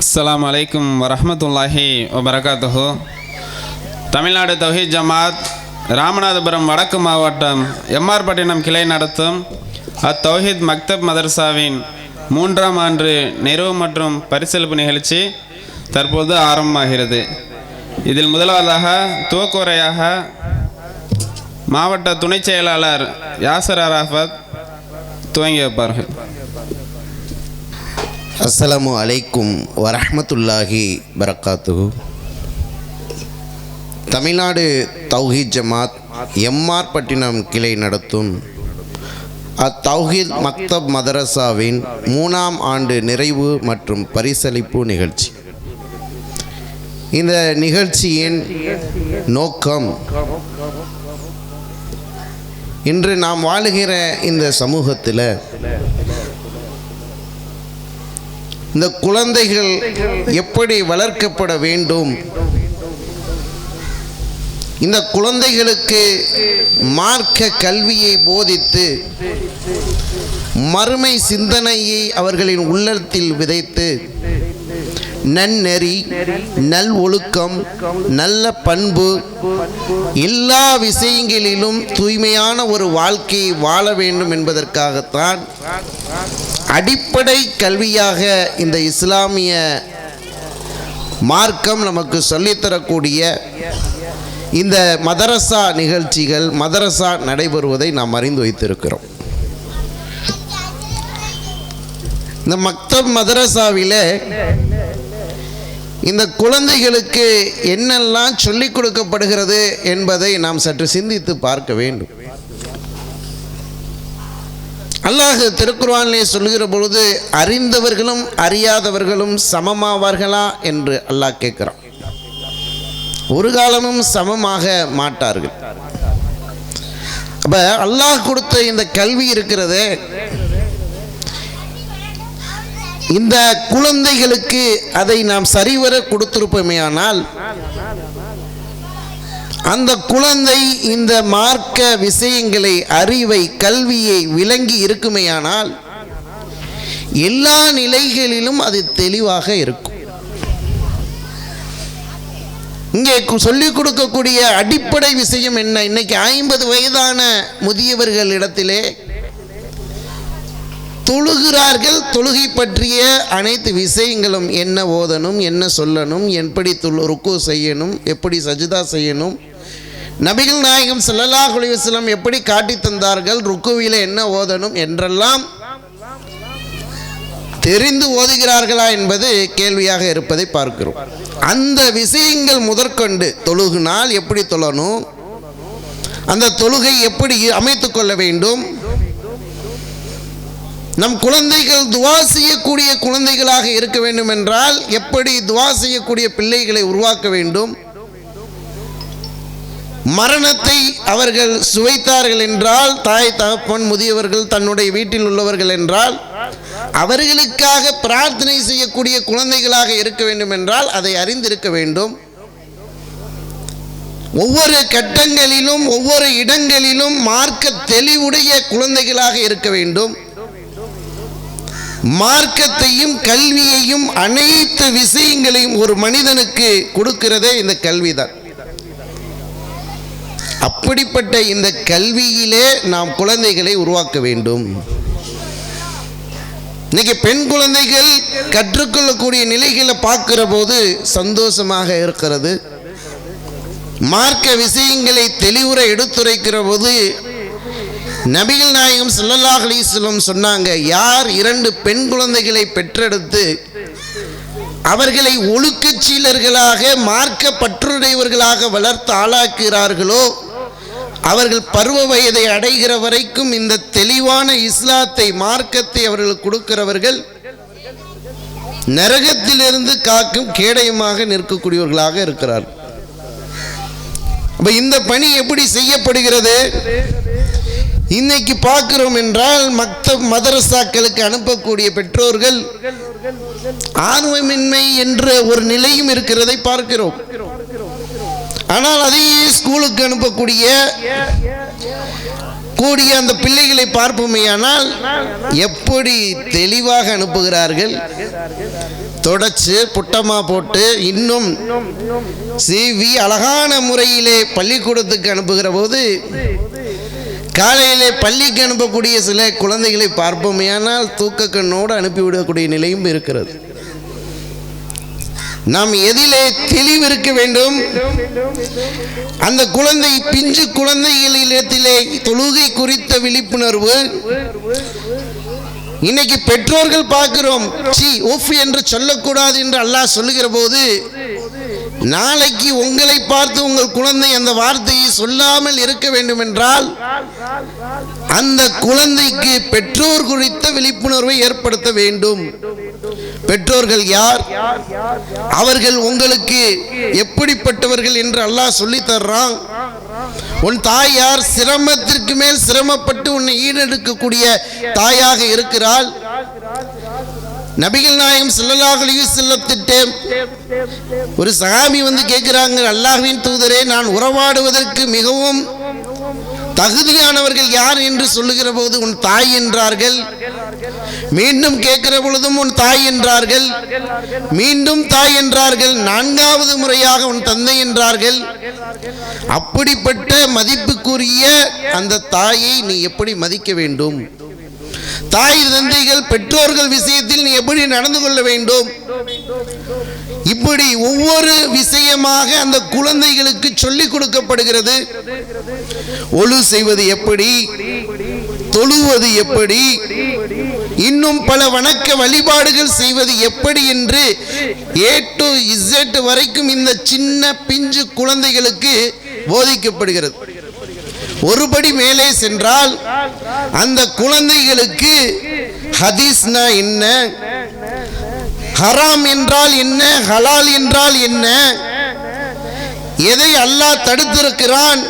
அஸ்ஸலாமு அலைக்கும் வரஹ்மத்துல்லாஹி வபரகாத்துஹு. தமிழ்நாடு தௌஹீத் ஜமாத் ராமநாதபுரம் வடக்கு மாவட்டம் எம்ஆர் பட்டினம் கிளை நடத்தும் அத்தௌஹீத் மக்தப் மதரசாவின் 3ஆம் ஆண்டு நிறைவு மற்றும் பரிசளிப்பு நிகழ்ச்சி தற்போது ஆரம்பமாகிறது. இதில் முதலாவதாக துவக்குரையாக மாவட்ட துணைச் செயலாளர் யாசர் அராஃபத் துவங்கி வைப்பார்கள். அஸ்ஸலாமு அலைக்கும் வரஹ்மத்துல்லாஹி வரகாத்துஹு. தமிழ்நாடு தௌஹீத் ஜமாத் எம்ஆர் பட்டினம் கிளை நடத்தும் அத்தௌஹீத் மக்தப் மதரசாவின் 3ஆம் ஆண்டு நிறைவு மற்றும் பரிசளிப்பு நிகழ்ச்சி. இந்த நிகழ்ச்சியின் நோக்கம், இன்று நாம் வாழுகிற இந்த சமூகத்தில் இந்த குழந்தைகள் எப்படி வளர்க்கப்பட வேண்டும், இந்த குழந்தைகளுக்கு மார்க்க கல்வியை போதித்து மறுமை சிந்தனையை அவர்களின் உள்ளத்தில் விதைத்து நன்னெறி, நல் ஒழுக்கம், நல்ல பண்பு, எல்லா விஷயங்களிலும் தூய்மையான ஒரு வாழ்க்கையை வாழ வேண்டும் என்பதற்காகத்தான் அடிப்படை கல்வியாக இந்த இஸ்லாமிய மார்க்கம் நமக்கு சொல்லித்தரக்கூடிய இந்த மதரசா நிகழ்ச்சிகள், மதரசா நடைபெறுவதை நாம் அறிந்து வைத்திருக்கிறோம். இந்த மக்தப் மதரசாவிலே இந்த குழந்தைகளுக்கு என்னெல்லாம் சொல்லிக் கொடுக்கப்படுகிறது என்பதை நாம் சற்று சிந்தித்து பார்க்க வேண்டும். அல்லாஹ் திருக்குர்ஆனிலே சொல்லுகிற பொழுது, அறிந்தவர்களும் அறியாதவர்களும் சமமாவார்களா என்று அல்லாஹ் கேட்கிறான். ஒரு காலமும் சமமாக மாட்டார்கள். அப்ப அல்லாஹ் கொடுத்த இந்த கல்வி இருக்கிறதே, இந்த குழந்தைகளுக்கு அதை நாம் சரிவர கொடுத்திருப்போமேயானால் அந்த குழந்தை இந்த மார்க்க விஷயங்களை, அறிவை, கல்வியை விளங்கி இருக்குமேயானால் எல்லா நிலைகளிலும் அது தெளிவாக இருக்கும். இங்கே சொல்லிக் கொடுக்கக்கூடிய அடிப்படை விஷயம் என்ன? இன்னைக்கு 50 வயதான முதியவர்கள் இடத்திலே தொழுகிறார்கள். தொழுகை பற்றிய அனைத்து விஷயங்களும், என்ன ஓதணும், என்ன சொல்லணும், எப்படி ருக்கு செய்யணும், எப்படி சஜ்தா செய்யணும், நபிகள் நாயகம் ஸல்லல்லாஹு அலைஹி வஸல்லம் எப்படி காட்டி தந்தார்கள், ருக்குவில என்ன ஓதணும் என்றெல்லாம் தெரிந்து ஓதுகிறார்களா என்பது கேள்வியாக இருப்பதை பார்க்கிறோம். அந்த விஷயங்கள் முதற்கொண்டு, தொழுகினால் எப்படி தொழணும், அந்த தொழுகை எப்படி அமைத்துக் கொள்ள வேண்டும், நம் குழந்தைகள் துவா செய்யக்கூடிய குழந்தைகளாக இருக்க வேண்டும் என்றால் எப்படி துவா செய்யக்கூடிய பிள்ளைகளை உருவாக்க வேண்டும், மரணத்தை அவர்கள் சுவைத்தார்கள் என்றால், தாய் தகப்பன் முதியவர்கள் தன்னுடைய வீட்டில் உள்ளவர்கள் என்றால் அவர்களுக்காக பிரார்த்தனை செய்யக்கூடிய குழந்தைகளாக இருக்க வேண்டும் என்றால் அதை அறிந்திருக்க வேண்டும். ஒவ்வொரு கட்டங்களிலும் ஒவ்வொரு இடங்களிலும் மார்க்க தெளிவுடைய குழந்தைகளாக இருக்க வேண்டும். மார்க்கத்தையும் கல்வியையும் அனைத்து விஷயங்களையும் ஒரு மனிதனுக்கு கொடுக்கிறதே இந்த கல்விதான். அப்படிப்பட்ட இந்த கல்வியிலே நாம் குழந்தைகளை உருவாக்க வேண்டும். இன்னைக்கு பெண் குழந்தைகள் கற்றுக்கொள்ளக்கூடிய நிலைகளை பார்க்கிற போது சந்தோஷமாக இருக்கிறது. மார்க்க விஷயங்களை தெளிவுற எடுத்துரைக்கிற போது நபிகள் நாயகம் ஸல்லல்லாஹு அலைஹி வஸல்லம் சொன்னாங்க, யார் 2 பெண் குழந்தைகளை பெற்றெடுத்து அவர்களை ஒழுக்கச்சீலர்களாக, மார்க்க பற்றுடையவர்களாக வளர்த்து ஆளாக்குகிறார்களோ அவர்கள் பருவ வயதை அடைகிற வரைக்கும் இந்த தெளிவான இஸ்லாத்தை, மார்க்கத்தை அவர்களுக்கு கொடுக்கிறவர்கள் நரகத்திலிருந்து காக்கும் கேடயமாக நிற்கக்கூடியவர்களாக இருக்கிறார்கள். அப்ப இந்த பணி எப்படி செய்யப்படுகிறது? இன்னைக்கு பார்க்கிறோம் என்றால் மக்தப் மதரசாக்களுக்கு அனுப்பக்கூடிய பெற்றோர்கள் ஆர்வமின்மை என்ற ஒரு நிலையும் இருக்கிறதை பார்க்கிறோம். ஆனால் அதையே ஸ்கூலுக்கு அனுப்பக்கூடிய அந்த பிள்ளைகளை பார்ப்போமேயானால் எப்படி தெளிவாக அனுப்புகிறார்கள். தொடச்சு புட்டமாக போட்டு இன்னும் சீவி அழகான முறையிலே பள்ளிக்கூடத்துக்கு அனுப்புகிற போது காலையிலே பள்ளிக்கு அனுப்பக்கூடிய சில குழந்தைகளை பார்ப்போமேயானால் தூக்க கண்ணோடு அனுப்பிவிடக்கூடிய நிலையும் இருக்கிறது. நாம் எதிலே தெளிவு இருக்க வேண்டும்? அந்த குழந்தை பிஞ்சு குழந்தைகளிடத்திலே தொழுகை குறித்த விழிப்புணர்வு. இன்னைக்கு பெற்றோர்கள் பார்க்கிறோம், உஃப் என்று சொல்லக்கூடாது என்று அல்லாஹ் சொல்லுகிற போது, நாளைக்கு உங்களை பார்த்து உங்கள் குழந்தை அந்த வார்த்தையை சொல்லாமல் இருக்க வேண்டும் என்றால் அந்த குழந்தைக்கு பெற்றோர் குறித்த விழிப்புணர்வை ஏற்படுத்த வேண்டும். பெற்றோர்கள் யார்? அவர்கள் உங்களுக்கு எப்படிப்பட்டவர்கள் என்று அல்லாஹ் சொல்லி தர்றான். உன் தாய் யார்? சிரமத்திற்கு மேல் சிரமப்பட்டு உன்னை ஈடெடுக்கக்கூடிய தாயாக இருக்கிறாள். நபிகள் நாயகம் ஸல்லல்லாஹு அலைஹி வஸல்லம் ஒரு சஹாபி வந்து கேட்கிறாங்க, அல்லாஹ்வின் தூதரே, நான் உறவாடுவதற்கு மிகவும் தகுதியானவர்கள் யார் என்று சொல்லுகிற போது உன் தாய் என்றார்கள். மீண்டும் கேட்கிற பொழுதும் உன் தாய் என்றார்கள். மீண்டும் தாய் என்றார்கள். நான்காவது முறையாக உன் தந்தை என்றார்கள். அப்படிப்பட்ட மதிப்புக்குரிய அந்த தாயை நீ எப்படி மதிக்க வேண்டும்? தாய் தந்தைகள் பெற்றோர்கள் விஷயத்தில் நீ எப்படி நடந்து கொள்ள வேண்டும்? இப்படி ஒவ்வொரு விஷயமாக அந்த குழந்தைகளுக்கு சொல்லிக் கொடுக்கப்படுகிறது. ஒழு செய்வது எப்படி, தொழுவது எப்படி, இன்னும் பல வணக்க வழிபாடுகள் செய்வது எப்படி என்று A to Z வரைக்கும் இந்த சின்ன பிஞ்சு குழந்தைகளுக்கு போதிக்கப்படுகிறது. ஒருபடி மேலே சென்றால் அந்த குழந்தைகளுக்கு ஹதீஸ்னா என்ன, ஹராம் என்றால் என்ன, ஹலால் என்றால் என்ன, எதை அல்லாஹ் தடுத்திருக்கிறான்,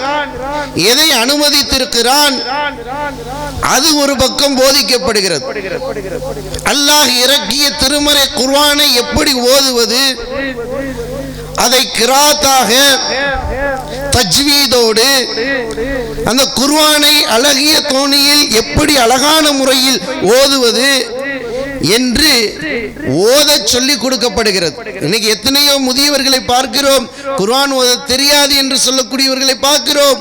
எதை அனுமதித்திருக்கிறான், அது ஒரு பக்கம் போதிக்கப்படுகிறது. அல்லாஹ் இறக்கிய திருமறை குர்ஆனை எப்படி ஓதுவது, அதை கிராத்தாக தஜ்வீதோடு அந்த குர்ஆனை அழகிய தோணியில் எப்படி அழகான முறையில் ஓதுவது என்று ஓத சொல்லிக் கொடுக்கப்படுகிறது. இன்னைக்கு எத்தனையோ முதியவர்களை பார்க்கிறோம், குர்ஆன் ஓத தெரியாது என்று சொல்லக்கூடியவர்களை பார்க்கிறோம்.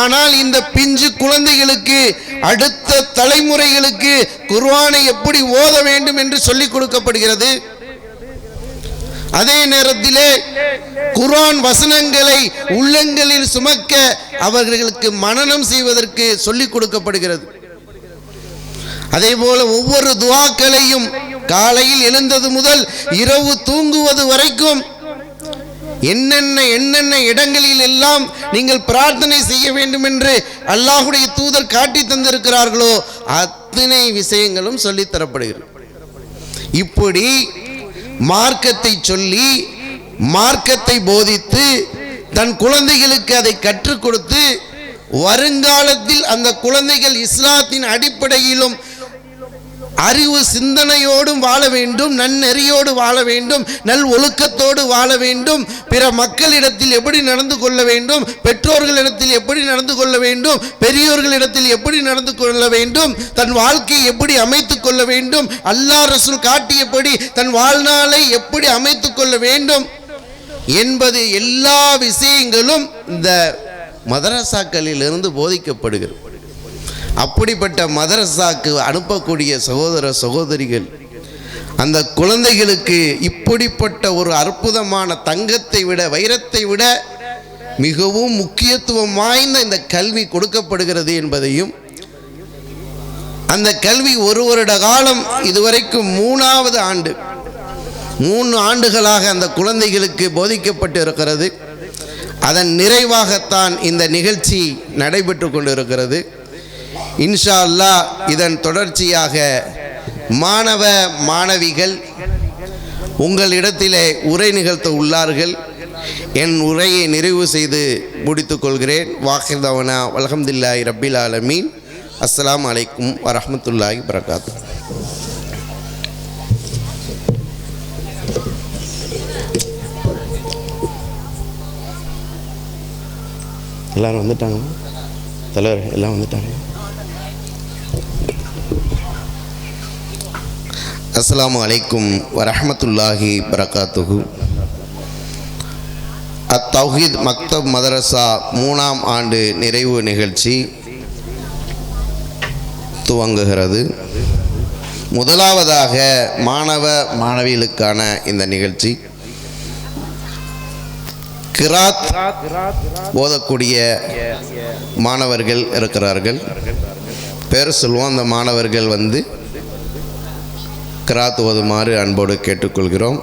ஆனால் இந்த பிஞ்சு குழந்தைகளுக்கு, அடுத்த தலைமுறைகளுக்கு குர்ஆனை எப்படி ஓத வேண்டும் என்று சொல்லிக் கொடுக்கப்படுகிறது. அதே நேரத்திலே குர்ஆன் வசனங்களை உள்ளங்களில் சுமக்க அவர்களுக்கு மனனம் செய்வதற்கு சொல்லிக் கொடுக்கப்படுகிறது. அதே போல ஒவ்வொரு துஆக்களையும் காலையில் எழுந்தது முதல் இரவு தூங்குவது வரைக்கும் என்னென்ன இடங்களில் எல்லாம் நீங்கள் பிரார்த்தனை செய்ய வேண்டும் என்று அல்லாஹ்வுடைய தூதர் காட்டி தந்திருக்கிறார்களோ அத்தனை விஷயங்களும் சொல்லித் தரப்படுகிறது. இப்படி மார்க்கத்தை சொல்லி, மார்க்கத்தை போதித்து, தன் குழந்தைகளுக்கு அதை கற்றுக் கொடுத்து, வருங்காலத்தில் அந்த குழந்தைகள் இஸ்லாத்தின் அடிப்படையிலும் அறிவு சிந்தனையோடும் வாழ வேண்டும், நன்னெறியோடு வாழ வேண்டும், நல் ஒழுக்கத்தோடு வாழ வேண்டும், பிற மக்களிடத்தில் எப்படி நடந்து கொள்ள வேண்டும், பெற்றோர்களிடத்தில் எப்படி நடந்து கொள்ள வேண்டும், பெரியோர்களிடத்தில் எப்படி நடந்து கொள்ள வேண்டும், தன் வாழ்க்கையை எப்படி அமைத்துக் கொள்ள வேண்டும், அல்லாஹ் ரசூல் காட்டியபடி தன் வாழ்நாளை எப்படி அமைத்துக் கொள்ள வேண்டும் என்பது எல்லா விஷயங்களும் இந்த மதரசாக்களிலிருந்து போதிக்கப்படுகிறது. அப்படிப்பட்ட மதரசாக்கு அனுப்பக்கூடிய சகோதர சகோதரிகள் அந்த குழந்தைகளுக்கு இப்படிப்பட்ட ஒரு அற்புதமான தங்கத்தை விட, வைரத்தை விட மிகவும் முக்கியத்துவம் வாய்ந்த இந்த கல்வி கொடுக்கப்படுகிறது என்பதையும், அந்த கல்வி ஒரு வருட காலம், இதுவரைக்கும் 3வது ஆண்டு, 3 ஆண்டுகளாக அந்த குழந்தைகளுக்கு போதிக்கப்பட்டு இருக்கிறது. அதன் நிறைவாகத்தான் இந்த நிகழ்ச்சி நடைபெற்று கொண்டிருக்கிறது. இன்ஷா அல்லாஹ் இதன் தொடர்ச்சியாக மாணவ மாணவிகள் உங்களிடத்திலே உரை நிகழ்த்த உள்ளார்கள். என் உரையை நிறைவு செய்து முடித்துக் கொள்கிறேன். வாஹிர் தவனா அல்ஹம்துலில்லாஹி ரப்பில் ஆலமீன். அஸ்ஸலாமு அலைக்கும் வரஹ்மத்துல்லாஹி வபரகாத்துஹு. எல்லாரும் வந்துட்டாங்க, தலைவர் எல்லாம் வந்துட்டாங்க. அஸ்ஸலாமு அலைக்கும் வரஹ்மத்துல்லாஹி பரகாத்துஹு. அத்தௌஹீத் மக்தப் மதரசா 3ஆம் ஆண்டு நிறைவு நிகழ்ச்சி துவங்குகிறது. முதலாவதாக மாணவ மாணவிகளுக்கான இந்த நிகழ்ச்சி கிராத் ஓதக்கூடிய மாணவர்கள் இருக்கிறார்கள். பேர் சொல்லுவோம். அந்த மாணவர்கள் கிராத் ஓதுமாறு அன்போடு கேட்டுக்கொள்கிறோம்.